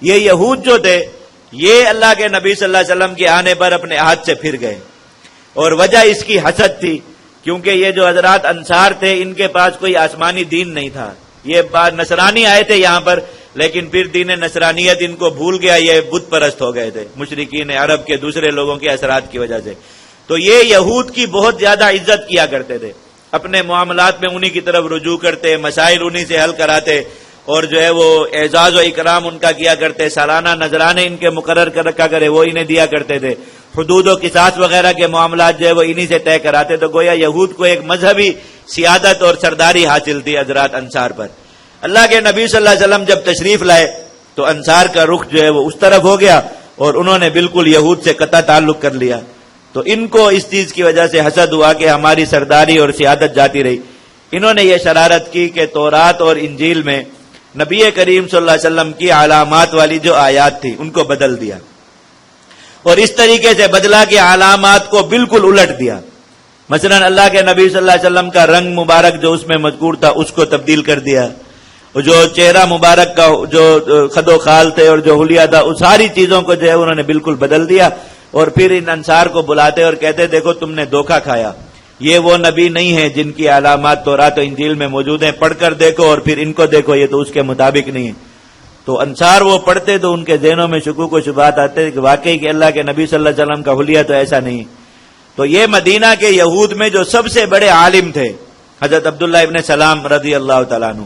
یہ یہود جو تھے یہ اللہ کے نبی صلی اللہ علیہ وسلم کے آنے پر اپنے عہد سے پھر گئے، اور وجہ اس کی حسد تھی، کیونکہ یہ جو حضرات انصار تھے ان کے پاس کوئی آسمانی دین نہیں تھا، یہ نصرانی آئے تھے یہاں پر، لیکن پھر دین نصرانیت ان کو بھول گیا، یہ بت پرست ہو گئے تھے مشرکین عرب کے دوسرے لوگوں کے اثرات کی وجہ سے۔ تو یہ یہود کی بہت زیادہ عزت کیا کرتے تھے، اپنے معاملات میں انہی کی طرف رجوع کرتے، مسائل انہی سے حل کراتے، اور جو ہے وہ اعزاز و اکرام ان کا کیا کرتے، سالانہ نذرانے ان کے مقرر کر رکھا کرے وہ انہیں دیا کرتے تھے، حدود و قصاص وغیرہ کے معاملات جو ہے وہ انہی سے طے کراتے۔ تو گویا یہود کو ایک مذہبی سیادت اور سرداری حاصل تھی حضرات انصار پر۔ اللہ کے نبی صلی اللہ علیہ وسلم جب تشریف لائے تو انصار کا رخ جو ہے وہ اس طرف ہو گیا، اور انہوں نے بالکل یہود سے قطع تعلق کر لیا۔ تو ان کو اس چیز کی وجہ سے حسد ہوا کہ ہماری سرداری اور سیادت جاتی رہی۔ انہوں نے یہ شرارت کی کہ تورات اور انجیل میں نبی کریم صلی اللہ علیہ وسلم کی علامات والی جو آیات تھی ان کو بدل دیا، اور اس طریقے سے بدلا کہ علامات کو بالکل الٹ دیا۔ مثلا اللہ کے نبی صلی اللہ علیہ وسلم کا رنگ مبارک جو اس میں مذکور تھا اس کو تبدیل کر دیا، جو چہرہ مبارک کا جو خد و خال تھے اور جو حلیہ تھا اس ساری چیزوں کو جو ہے انہوں نے بالکل بدل دیا، اور پھر ان انصار کو بلاتے اور کہتے دیکھو تم نے دھوکہ کھایا، یہ وہ نبی نہیں ہے جن کی علامات تورات و انجیل میں موجود ہیں، پڑھ کر دیکھو اور پھر ان کو دیکھو، یہ تو اس کے مطابق نہیں ہے۔ تو انصار وہ پڑھتے تو ان کے ذہنوں میں شکوک و شبہات آتے کہ واقعی کہ اللہ کے نبی صلی اللہ علیہ وسلم کا حلیہ تو ایسا نہیں۔ تو یہ مدینہ کے یہود میں جو سب سے بڑے عالم تھے حضرت عبداللہ ابن سلام رضی اللہ تعالیٰ عنہ،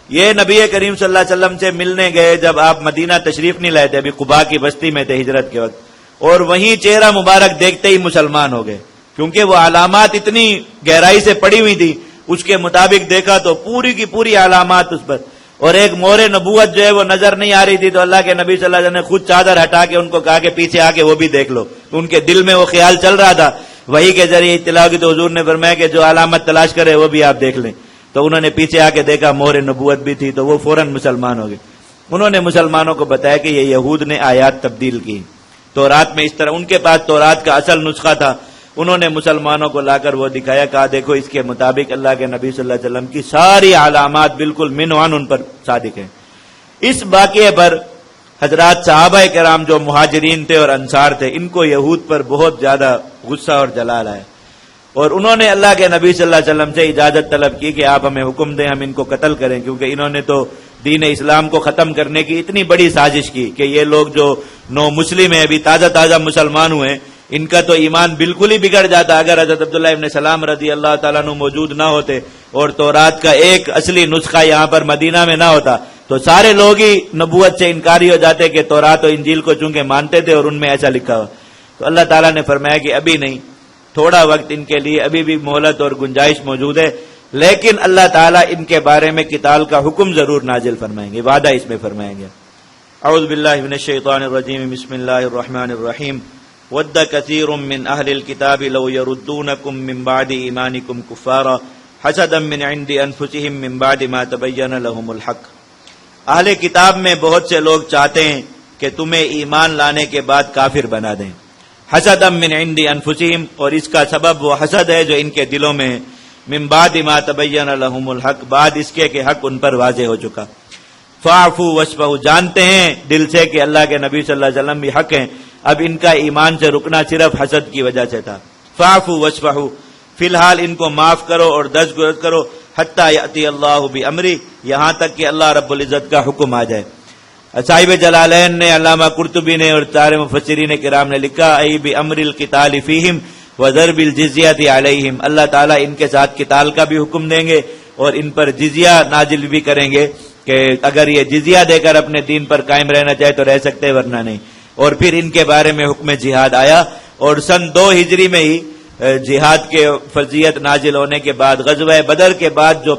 یہ نبی کریم صلی اللہ علیہ وسلم سے ملنے گئے جب آپ مدینہ تشریف نہیں لائے تھے، ابھی قباء کی بستی میں تھے ہجرت کے وقت، اور وہیں چہرہ مبارک دیکھتے ہی مسلمان ہو گئے، کیونکہ وہ علامات اتنی گہرائی سے پڑی ہوئی تھی، اس کے مطابق دیکھا تو پوری کی پوری علامات اس پر، اور ایک مور نبوت جو ہے وہ نظر نہیں آ رہی تھی، تو اللہ کے نبی صلی اللہ علیہ وسلم نے خود چادر ہٹا کے ان کو کہا کہ پیچھے آ کے وہ بھی دیکھ لو۔ ان کے دل میں وہ خیال چل رہا تھا، وہی کے ذریعے اطلاع کی، تو حضور نے فرمایا کہ جو علامت تلاش کرے وہ بھی آپ دیکھ لیں۔ تو انہوں نے پیچھے آ کے دیکھا مور نبوت بھی تھی، تو وہ فوراً مسلمان ہو گئے۔ انہوں نے مسلمانوں کو بتایا کہ یہ یہود نے آیات تبدیل کی، تورات میں اس طرح، ان کے پاس تورات کا اصل نسخہ تھا، انہوں نے مسلمانوں کو لا کر وہ دکھایا، کہا دیکھو اس کے مطابق اللہ کے نبی صلی اللہ علیہ وسلم کی ساری علامات بالکل من وعن ان پر صادق ہیں۔ اس واقعے پر حضرات صحابہ کرام جو مہاجرین تھے اور انصار تھے، ان کو یہود پر بہت زیادہ غصہ اور جلال آیا، اور انہوں نے اللہ کے نبی صلی اللہ علیہ وسلم سے اجازت طلب کی کہ آپ ہمیں حکم دیں ہم ان کو قتل کریں، کیونکہ انہوں نے تو دین اسلام کو ختم کرنے کی اتنی بڑی سازش کی کہ یہ لوگ جو نو مسلم ہیں، ابھی تازہ مسلمان ہوئے، ان کا تو ایمان بالکل ہی بگڑ جاتا اگر حضرت عبداللہ ابن سلام رضی اللہ تعالیٰ عنہ موجود نہ ہوتے اور تورات کا ایک اصلی نسخہ یہاں پر مدینہ میں نہ ہوتا، تو سارے لوگ ہی نبوت سے انکاری ہو جاتے کہ تورات و انجیل کو چونکہ مانتے تھے اور ان میں ایسا لکھا ہوا۔ تو اللہ تعالیٰ نے فرمایا کہ ابھی نہیں، تھوڑا وقت ان کے لیے، ابھی بھی مہلت اور گنجائش موجود ہے، لیکن اللہ تعالیٰ ان کے بارے میں قتال کا حکم ضرور نازل فرمائیں گے، وعدہ اس میں فرمائیں گے۔ اعوذ باللہ من الشیطان الرجیم، بسم اللہ الرحمن الرحیم۔ ود کثیر من اہل الکتاب لو یردونکم من بعد ایمانکم کفارا حسدا من عند انفسہم من بعد ما تبین لہم الحق۔ اہل کتاب میں بہت سے لوگ چاہتے ہیں کہ تمہیں ایمان لانے کے بعد کافر بنا دیں، حسدا من عند انفسہم، اور اس کا سبب وہ حسد ہے جو ان کے دلوں میں ہے، من بعد ما تبین لہم الحق، بعد اس کے کہ حق ان پر واضح ہو چکا۔ فاعفوا واصفحوا، جانتے ہیں دل سے کہ اللہ کے نبی صلی اللہ علیہ وسلم بھی حق ہیں، اب ان کا ایمان سے رکنا صرف حسد کی وجہ سے تھا۔ فاعفوا واصفحوا، فی الحال ان کو معاف کرو اور درگزر کرو، حتی یأتی اللہ بامری، یہاں تک کہ اللہ رب العزت کا حکم آ جائے۔ صاحب جلالین نے، علامہ قرطبی نے اور سارے مفسرین کرام نے لکھا، ای بامر القتال فیہم وضرب الجزیۃ علیہم، اللہ تعالیٰ ان کے ساتھ قتال کا بھی حکم دیں گے اور ان پر جزیہ نازل بھی کریں گے کہ اگر یہ جزیہ دے کر اپنے دین پر قائم رہنا چاہے تو رہ سکتے ورنہ نہیں۔ اور پھر ان کے بارے میں حکم جہاد آیا، اور سن 2 ہجری میں ہی جہاد کے فرضیت نازل ہونے کے بعد غزوہ بدر کے بعد جو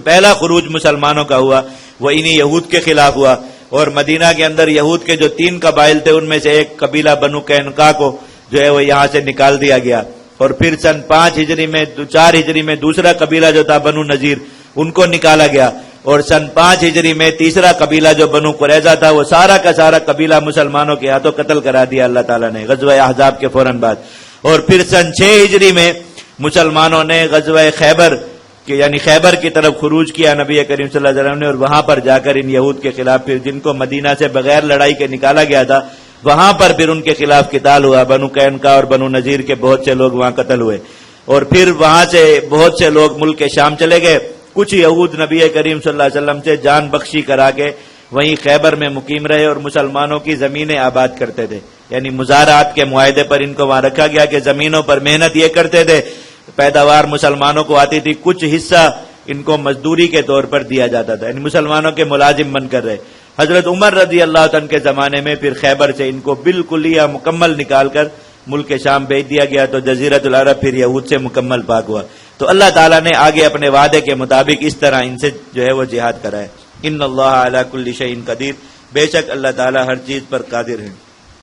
پہلا خروج مسلمانوں کا ہوا وہ انہی یہود کے خلاف ہوا، اور مدینہ کے اندر یہود کے جو 3 قبائل تھے ان میں سے ایک قبیلہ بنو قینقاع کو جو ہے وہ یہاں سے نکال دیا گیا، اور پھر سن 4 ہجری میں دوسرا قبیلہ جو تھا بنو نذیر ان کو نکالا گیا، اور سن 5 ہجری میں تیسرا قبیلہ جو بنو قریظہ تھا وہ سارا کا سارا قبیلہ مسلمانوں کے ہاتھوں قتل کرا دیا اللہ تعالیٰ نے غزوہ احزاب کے فوراً بعد۔ اور پھر سن 6 ہجری میں مسلمانوں نے غزوہ خیبر کہ یعنی خیبر کی طرف خروج کیا نبی کریم صلی اللہ علیہ وسلم نے، اور وہاں پر جا کر ان یہود کے خلاف پھر جن کو مدینہ سے بغیر لڑائی کے نکالا گیا تھا، وہاں پر پھر ان کے خلاف قتال ہوا. بنو قینقاع اور بنو نذیر کے بہت سے لوگ وہاں قتل ہوئے، اور پھر وہاں سے بہت سے لوگ ملک شام چلے گئے. کچھ یہود نبی کریم صلی اللہ علیہ وسلم سے جان بخشی کرا کے وہیں خیبر میں مقیم رہے اور مسلمانوں کی زمینیں آباد کرتے تھے. یعنی مزارات کے معاہدے پر ان کو وہاں رکھا گیا کہ زمینوں پر محنت یہ کرتے تھے، پیداوار مسلمانوں کو آتی تھی، کچھ حصہ ان کو مزدوری کے طور پر دیا جاتا تھا، یعنی مسلمانوں کے ملازم بن کر رہے. حضرت عمر رضی اللہ عنہ کے زمانے میں پھر خیبر سے ان کو بالکل یا مکمل نکال کر ملک شام بھیج دیا گیا، تو جزیرۃ العرب پھر یہود سے مکمل پاک ہوا. تو اللہ تعالیٰ نے آگے اپنے وعدے کے مطابق اس طرح ان سے جو ہے وہ جہاد کرائے. ان اللہ علی کل شیء قدیر، بے شک اللہ تعالیٰ ہر چیز پر قادر ہے.